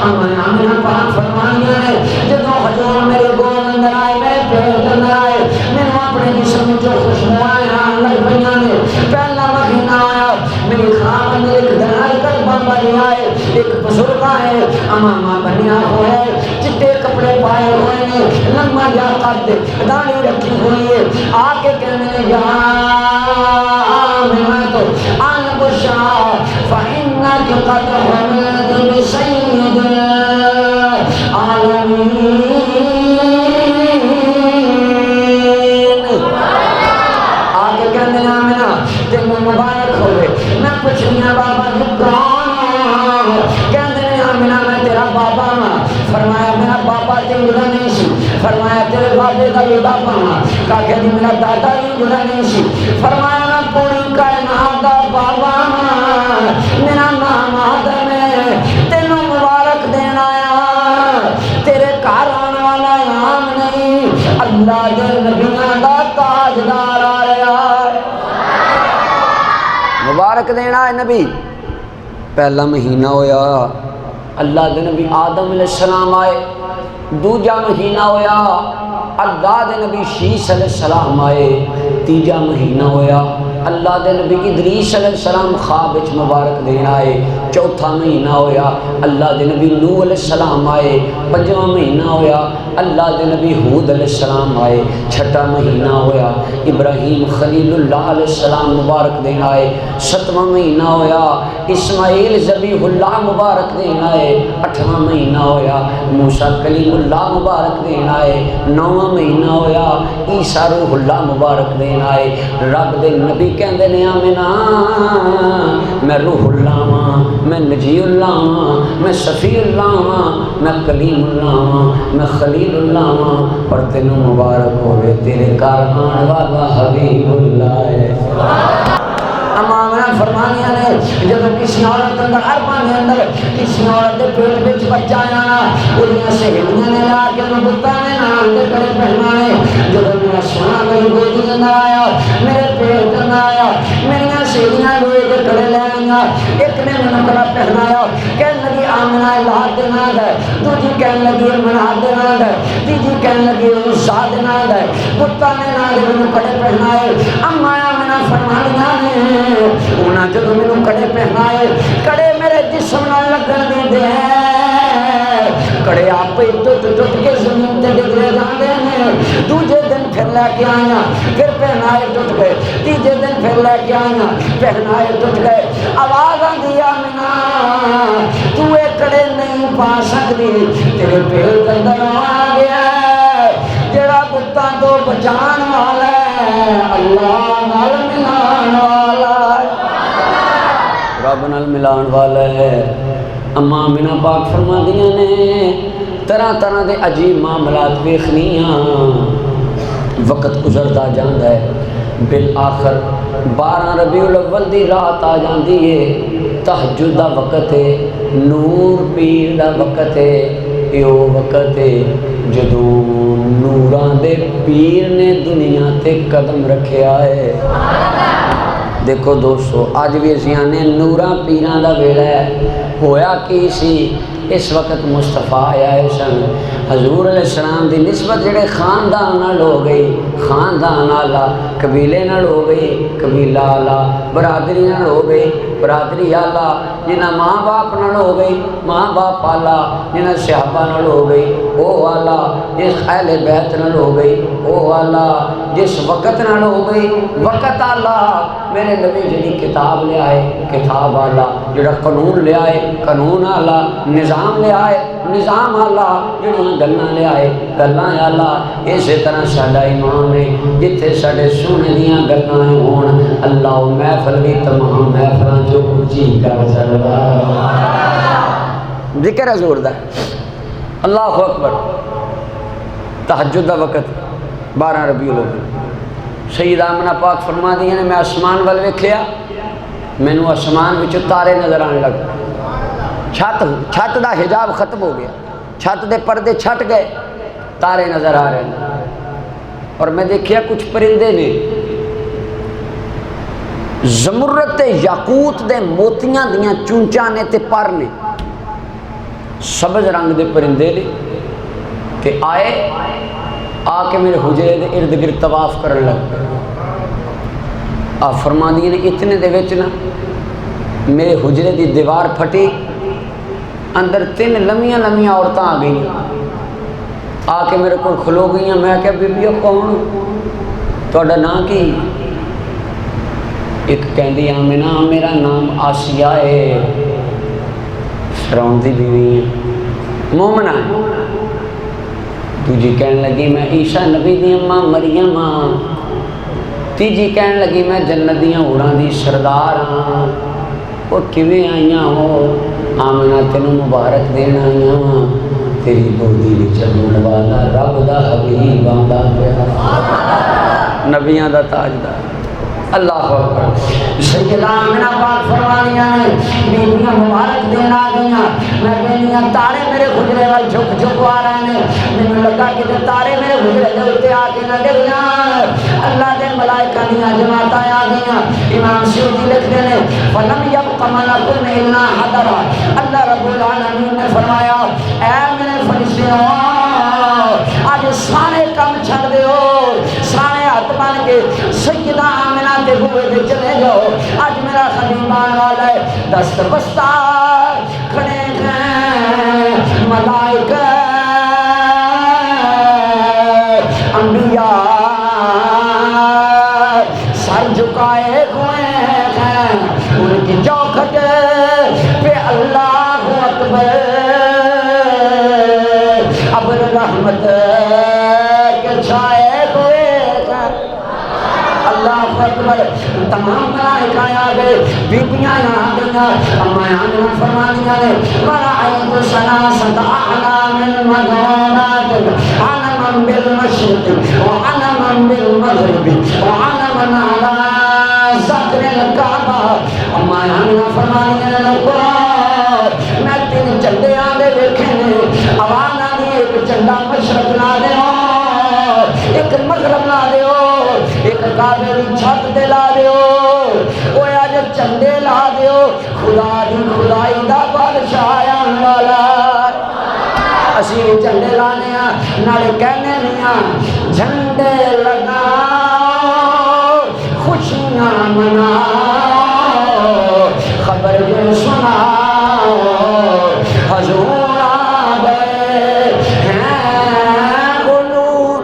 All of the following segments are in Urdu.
آمنہ پاک فرمانیاں نے جدوں حضور میرے گول اندر آئے میرے پیٹ اندر آئے میں اپنے جسم جو خوشبوئیں آن لگ پئیاں نے پہلا مہینہ آیا میری خامن ایک دنائی کر بابا نہیں آئے ایک بزرگ آئے امامہ بنیا ہوئے چٹے کپڑے پائے ہوئے نے لمبا جا قد داڑھی رکھی ہوئی ہے آ کے کہنے یا میں تو آن بشا فإنك قد حملت بسید العالمین آگے کہنے آمینہ دل میں مبارک ہوئے میں پوچھنیا بابا جی کون کہنے آمینہ میں تیرا بابا ہاں فرمایا میرا بابا تین گزا نہیں سی فرمایا تیرے بابے کا بھی بابا ہاں کہا کہ میرا دادا ہی گزا نہیں سی فرمایا میں پوری کائنات دا بابا ہاں میرا نام آدم ہے تینوں مبارک دینا آیا تیرے گھر آنے والا عام نہیں اللہ دے نبیوں دا تاجدار آیا مبارک دینا ہے نبی پہلا مہینہ ہویا اللہ دے نبی آدم علیہ السلام آئے دوجا مہینہ ہویا اللہ دے نبی شیس علیہ السلام آئے تیجا مہینہ ہویا اللہ دے نبی ادریس علیہ السلام خواب وچ مبارک دینا آئے چوتھا مہینہ ہویا اللہ دے نبی نوح علیہ السلام آئے پنجواں مہینہ ہویا اللہ دے نبی ہود علیہ السلام آئے چھٹا مہینہ ہویا ابراہیم خلیل اللہ علیہ السلام مبارک دینا آئے ستواں مہینہ ہویا اسماعیل ذبیح اللہ مبارک دینا آئے اٹھواں مہینہ ہویا موسیٰ کلیم اللہ مبارک دینا آئے نواں مہینہ ہویا عیسیٰ روح اللہ مبارک دینا آئے رب دے نبی کہندے نے آمینہ میں روح اللہ ہاں میں نجی اللہ ہاں میں شفیع اللہ ہاں میں کلیم اللہ ہاں میں خلیل اللہ ہاں اور تینوں مبارک ہوئے تیرے کارخان والا حبیب اللہ ہے امامہ فرمانیاں نے جب کسی عورت اندر عربان کے اندر کسی عورت دے پیٹ بچ بچہ آنا انہیں سہیلیاں نے لا کے مبتا میں نام دے کرے پہنانے جب میرا سونا میری گودی اندر آیا میرے پیٹ اندر آیا میری سہیلیاں لوئے کے کڑے لے آئیں ایک نے میں کڑا پہنایا کہنے لگی آمنہ اللہ دینا ہے دوجی کہنے لگی منہ دینا ہے تیجی کہنے لگی عیسیٰ دینا ہے بتا نے نہ دے میں کڑے پہنائے اما آمنہ فرمانیاں نے انہاں جدو میں نے کڑے پہنائے کڑے میرے جسم نہ لگن دے دے کڑے آپ پہ ٹوٹ کے زمین تے ڈگرے جاندے ہیں دوجے دن پھر لے کے آیا پھر پہنائے ٹوٹ گئے تیجے دن پھر لے کے آیا پہنائے ٹوٹ گئے آواز دیا منا تو اے کڑے نہیں پا سکتی تیرے پیٹ اندر آ گیا جڑا بتا تو بچان والا ہے اللہ نال ملان والا ہے رب نال ملان والا ہے اماں آمنہ پاک فرما دیاں نے طرح طرح دے عجیب معاملات ویکھنیاں وقت گزرتا جاندا ہے بالآخر 12 ربیع الاول دی رات آ جاندی ہے تہجد دا وقت ہے نور پیر دا وقت ہے ایو وقت ہے جدو نوران دے پیر نے دنیا تے قدم رکھیا ہے دیکھو دوستو آج بھی اسیانے نوراں پیران دا ویڑا ہے ہویا کی سی اس وقت مصطفیٰ آیا ہے سن حضور علیہ السلام دی نسبت جڑے خاندان نال ہو گئی خاندان آلہ قبیلے نال ہو گئی قبیلہ آلہ برادری نال ہو گئی برادری آلہ جنہ ماں باپ نال ہو گئی ماں باپ آلہ جنہ صحابہ نال ہو گئی او آلہ جس اہل بیت نال ہو گئی او آلہ جس وقت نال ہو گئی وقت آلہ میرے نبی جنی کتاب لے آئے کتاب آلہ جڑا قانون لے آئے قانون آلہ نظام لے آئے نظام اللہ جڑیاں گلاں لے آئے گلاں اللہ اسی طرح ساڈا امام ہے جتھے ساڈے سونے دیاں گلاں ہون اللہ محفل بھی تمام محفلاں جو اونچی کر سکدا ذکر حضور دا اللہ اکبر تہجد دا وقت 12 ربیع الاول سیدہ آمنہ پاک فرما دی ہیں میں آسمان وال ویکھیا مینوں آسمان وچ تارے نظر آنے لگ چھت دا حجاب ختم ہو گیا چھت دے پردے چھٹ گئے تارے نظر آ رہے ہیں اور میں دیکھیا کچھ پرندے نے زمرد تے یاقوت دے موتیاں دیاں چونچاں نے تے پر نے سبز رنگ دے پرندے نے کہ آئے آ کے میرے حجرے دے ارد گرد طواف کرن لگ پے۔ آپ فرما دیے نے اتنے دے وچ نا میرے حجرے دی دیوار پھٹی، اندر 3 لمیاں لمیاں عورتاں آ گئی، آ کے میرے کو کھلو گئی۔ میں کہا بی بیو کون تہاڈا نام کی؟ ایک کہندی آمنہ میرا نام آسیہ ہے، فرعون دی بیوی ہے، مومنہ ہے۔ دوجی کہنے لگی میں عیسیٰ نبی دی اماں مریم ہاں۔ تیجی کہنے لگی میں جنت دیاں حوراں دی سردار ہاں۔ وہ کیویں آئیاں ہو؟ آمنہ تینوں مبارک دینا آئیاں ہاں، تیری گودی وچ چلن والا رب دا حبیب آندا پیا، نبیاں دا تاجدار۔ اللہ اکبر۔ سیدہ آمنہ پاک فرمانیاں نے بیویاں مبارک دینا آ گئیاں، میں کہنیاں تارے میرے حجرے وال جھک جھک آ رہے ہیں، مینوں لگا کہ تارے میرے حجرے دے اوتے آ کے نہ گر جان۔ اللہ دے ملائکہ دیاں جماعتاں آ گئیاں۔ امام سیوطی لکھتے ہیں فلم یبق ملک الا حضر، اللہ رب العالمین نے فرمایا اے میرے فرشتوں آج سارے کام چھڑ دیو، سارے ہاتھ بن کے سیدہ آمنہ دے بوئے دے چلے جاؤ، آج میرا خلیل آنے والا ہے۔ دست بستہ کھڑے ہیں ملائکہ انبیاء سر جھکائے ہوئے ہیں، ان کی چوکھٹ پہ اللہ اکبر ابر رحمت کے چھائے ہوئے ہیں۔ اللہ اکبر۔ تمام ملائکہ آ گئے، بیبیاں آ گئیاں، اماں آمنہ فرمانیاں نے وَرَأَيْتُ ثَلَاثَةَ أَعْلَامٍ مَّغْرُورَاتٍ عَلَمًا بِالْمَشْرِقِ وَعَلَمًا بِالْمَغْرِبِ وَعَلَمًا عَلَىٰ صَدْرِ الْكَعْبَةِ۔ اماں آمنہ فرمانیاں نے میں 3 جھنڈے آندے دیکھے نے، عوام آدھی ایک جھنڈا مشرق لا دیو، ایک مغرب لا دیو، ایک کعبے دی چھت تے لا دیو، وہ اج جھنڈے لا دیو، خدا دی خدائی دا بادشاہ آن والا۔ اسی بھی جھنڈے لانے ہاں، نالے کہنے نہیں جھنڈے لگاؤ خوشیاں مناؤ، خبر یہ سناؤ حضور آ گئے ہیں غلور۔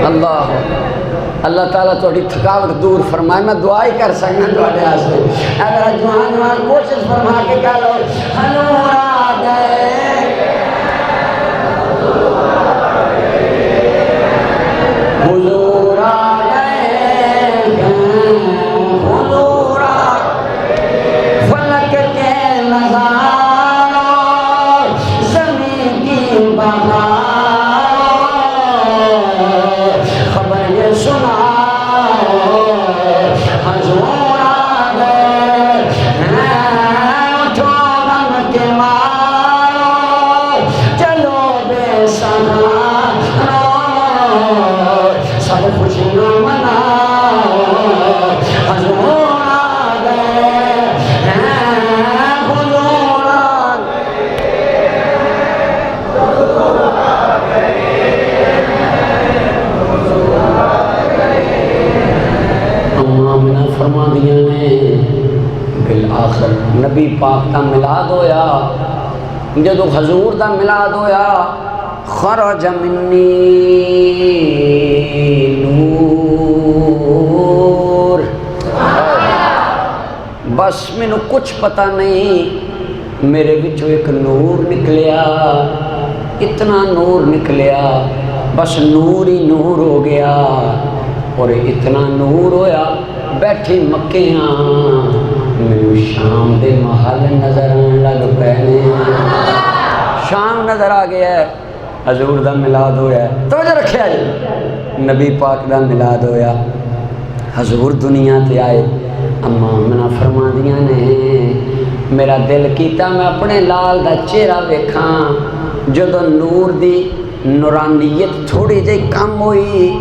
اللہ اللہ تعالیٰ تھوڑی تھکاوٹ دور فرمائے۔ میں دعا ہی کر سکنا تھوڑے واسطے، اگر جوان کوشش فرما کے کہہ لو حضور آ گئے، حضور آ گئے، حضور آ گئے، فلک کے نظاروں زمین کی بہار خبر یہ سناؤ حضور آ گئے ہیں، اٹھو غم کے مارو چلو بے سہارو، سب خوشیاں مناؤ حضور آ گئے ہیں، حضور آ آمنہ فرما دیا نے بالآخر نبی پاک دا میلاد ہویا، جدو حضور دا میلاد ہویا خرج منی نور، بس مینوں کچھ پتہ نہیں، میرے وچوں ایک نور نکلیا، اتنا نور نکلیا، بس نور ہی نور ہو گیا، اور اتنا نور ہویا بیٹھی مکے ہاں میرے شام دے محل نظر آن لگ پہنے، شام نظر آ گیا ہے، حضور دا میلاد ہویا ہے۔ توجہ رکھیا جی، نبی پاک دا میلاد ہویا، حضور دنیا تے آئے۔ اماں آمنہ فرما دیاں نے میرا دل کیتا میں اپنے لال دا چہرہ ویکھاں، جدو نور دی نورانیت تھوڑی جی کم ہوئی،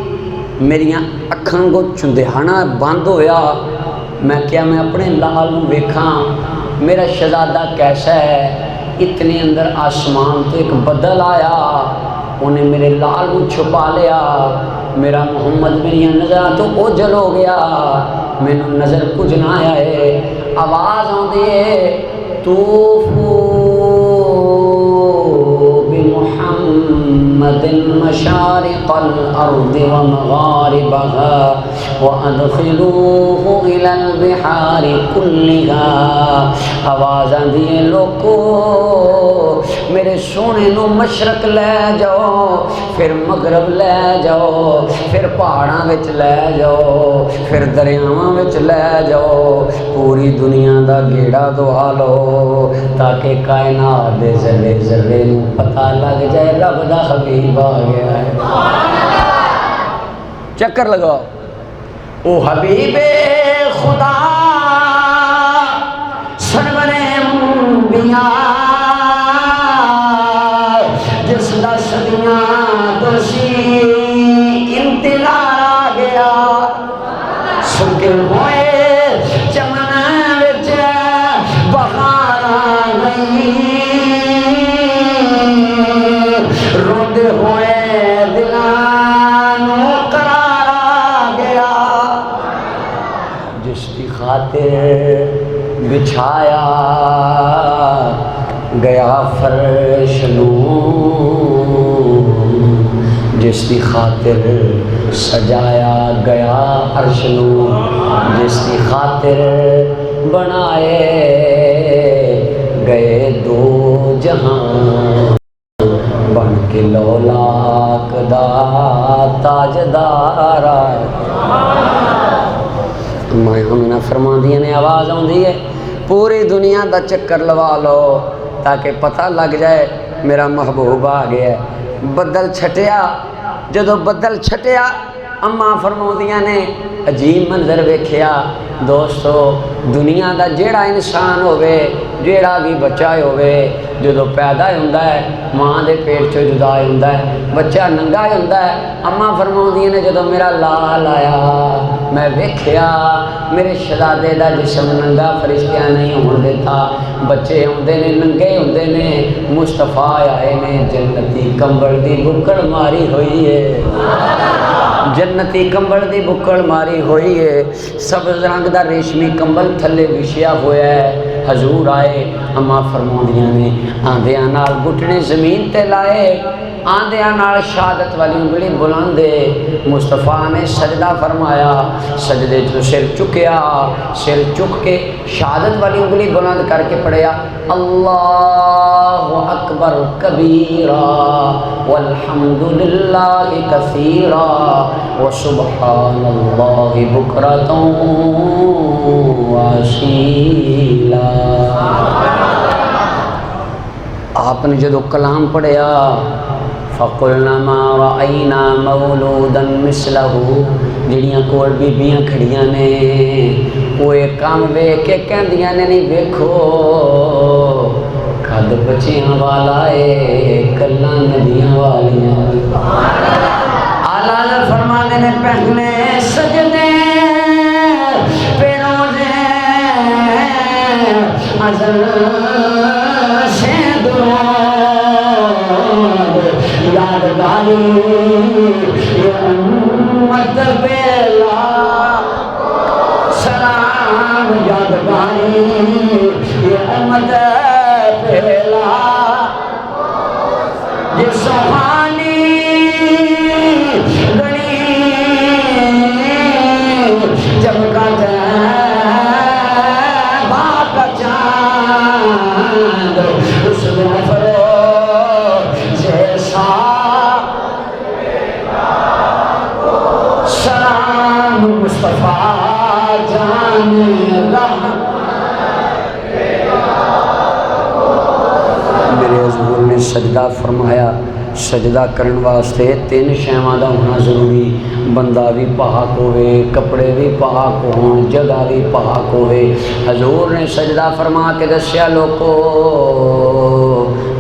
میریاں اکھاں کو چندہانا بند ہویا، میں کیا میں اپنے لال ویکھاں میرا شہزادہ کیسا ہے. اتنے اندر آسمان تو ایک بدل آیا, انہیں میرے لال کو چھپا لیا. میرا محمد میری نظر تو اوجل ہو گیا, مینوں نظر کچھ نہ آیا ہے. آواز آتی ہے طوفو بمحمد مشارق الارض ومغاربها وادخلوه الى البحار كلها. آواز آتی ہے لوگو میرے سونے نو مشرق لے جاؤ, پھر مغرب لے جاؤ, پھر پہاڑاں وچ لے جاؤ, پھر دریاواں وچ لے جاؤ, پوری دنیا دا گیڑا دعا لو تاکہ کائنات دے ذرے ذرے نو پتہ لگ جائے رب دا حبیب آ گیا ہے. چکر لگاؤ او حبیب خدا سرور انبیاء جس دا صدیاں دوشی انتظار آ گیا. سکر ہوئے چمن وچ بہار آ گئی, روند ہوئے دلاں نو قرار آ گیا. جس کی خاطر بچھایا گیا فرش نو, جس کی خاطر سجایا گیا عرش نو, جس کی خاطر بنائے گئے دو جہاں, بن کے لولاک دا تاجدار آئے. میں ہمیں فرما دیا نے آواز آندی ہے پوری دنیا دا چکر لوا لو تاکہ پتہ لگ جائے میرا محبوب آ گیا ہے. بدل چھٹیا, جدو بدل چھٹیا اماں فرماؤندیاں نے عجیب منظر ویکھیا. دوستو دنیا دا جیڑا انسان ہوئے جیڑا بھی بچہ ہوئے جدو پیدا ہوندا ہے ماں دے پیٹ چو جدا ہوندا ہے بچہ ننگا ہوندا ہے. اماں فرماؤندیاں نے جدو میرا لال آیا میں ویکھیا میرے شہزادے دا جسم ننگا فرشتیاں نہیں ہون دیتا, بچے ہوندے نے ننگے ہوندے نے. مصطفیٰ آئے نے جنتی کمبل دی بکڑ ماری ہوئی ہے, جنتی کمبل دی بکڑ ماری ہوئی ہے, سبز رنگ دا ریشمی کمبل تھلے وچھیا ہویا ہے. حضور آئے اماں فرماؤندیاں نے آندیاں نال گھٹنے زمین تے لائے, آندیاں نال شہادت والی انگلی بلندے. مصطفیٰ نے سجدہ فرمایا, سجدے جو سر چکیا, سر چک کے شہادت والی انگلی بلند کر کے پڑھیا اللہ اکبر کبیرا والحمدللہ کثیرا وسبحان اللہ بکرۃ واسیلا. آپ نے جدو کلام پڑھیا فَقُلْنَا مَا رَأَيْنَا مَوْلُودًا مِثْلَهُ, جڑیاں کول بیبیاں کھڑیاں نے وہ ایک کام ویکھ کے کہندیاں نے نہیں ویکھو کد بچیاں والا ہے کلاں نبیاں والیاں. آلہ فرمانے نے پہلے سجدے پیروں دے ازل سے یادگاری امت بیلا سلام یادگاری امت بیلا. یہ سبحانی گنی جب کا باپ چاند اس میں فرو سلام مصطفیٰ جان میرے حضور نے سجدہ فرمایا. سجدہ کرن واسطے تین شیواں دا ہونا ضروری, بندہ بھی پاک ہوئے, کپڑے بھی پاک ہون, جگہ بھی پاک ہوئے. حضور نے سجدہ فرما کے دسیا لوگو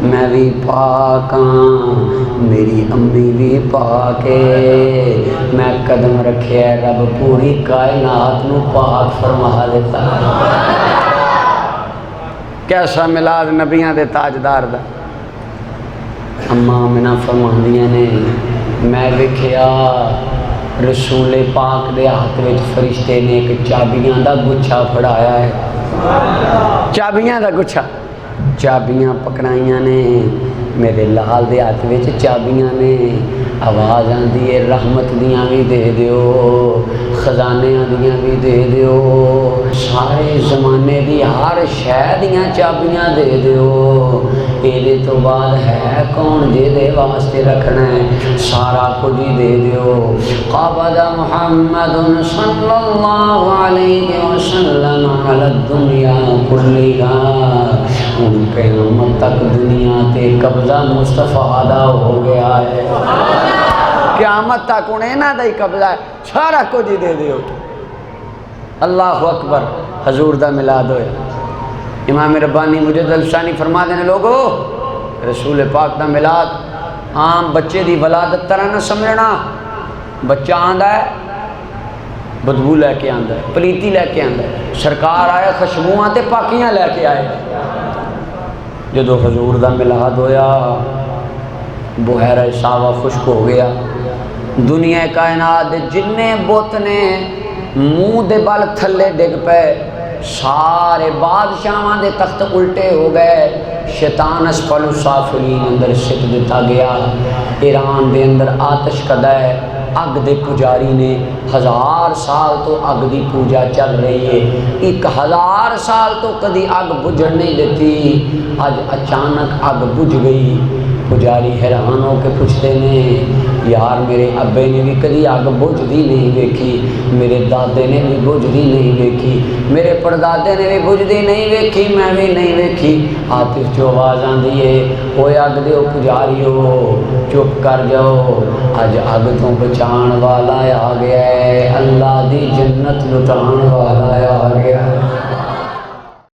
میں بھی پاک ہاں میری امی بھی پاک ہے میں قدم رکھے رب پوری کائنات نو پاک فرما دیتا ہے کیسا میلاد نبیاں دے تاجدار دا اماں آمنہ فرماندیاں نے میں ویکھیا رسول پاک دے ہاتھ وچ فرشتے نے ایک چابیاں دا گچھا پھڑایا ہے چابیاں دا گچھا چابیاں پکڑائیاں نے میرے لال دے ہاتھ وچ چابیاں نے آواز آندی ہے رحمت دیاں بھی دے دیو خزانیاں دیاں بھی دے دیو سارے زمانے دی ہر شے دیاں چابیاں دے دیو ایدے تو بعد ہے کون جے دے واسطے رکھنا ہے سارا کچھ ہی دے دیو قبض محمد صلی اللہ علیہ وسلم علی الدنیا کلیہا ان قیامت تک دنیا تے قبضہ مصطفیٰ دا ہو گیا ہے قیامت تک انہیں نہ دائی قبضہ ہے سارا کچھ ہی دے دیو اللہ اکبر حضور دا میلاد ہوئے امام ربانی مجد الثانی فرما دینے لوگو رسول پاک دا میلاد عام بچے دی ولادت طرح نہ سمجھنا بچہ آندہ ہے بدبو لے کے آندہ ہے پلیتی لے کے آندہ ہے سرکار آئے خشبوہاں تے پاکیاں لے کے آئے جدو حضور دا میلاد ہویا بحیرہ ساوا خشک ہو گیا دنیا کائنات جننے بت نے منہ دے بال تھلے ڈگ پے سارے بادشاہاں دے تخت الٹے ہو گئے شیطان اسفل السافلین اندر سٹ دیتا گیا ایران دے اندر آتش کدہ ہے اگ دے پجاری نے 1000 سال تو اگ دی پوجا چل رہی ہے 1000 سال تو کدی اگ بجھڑ نہیں دیتی آج اچانک اگ بجھ گئی پجاری حیران ہو کے پوچھتے نے یار میرے ابے نے بھی کدی اگ بجھدی نہیں دیکھی میرے دادے نے بھی بجھدی نہیں دیکھی میرے پردادے نے بھی بجھدی نہیں دیکھی میں بھی نہیں دیکھی آتش جو آواز آندی ہے اوے اگ دیو پجاریو چپ کر جاؤ آج اگ تو بچان والا آ گیا ہے اللہ دی جنت لٹان والا آ گیا ہے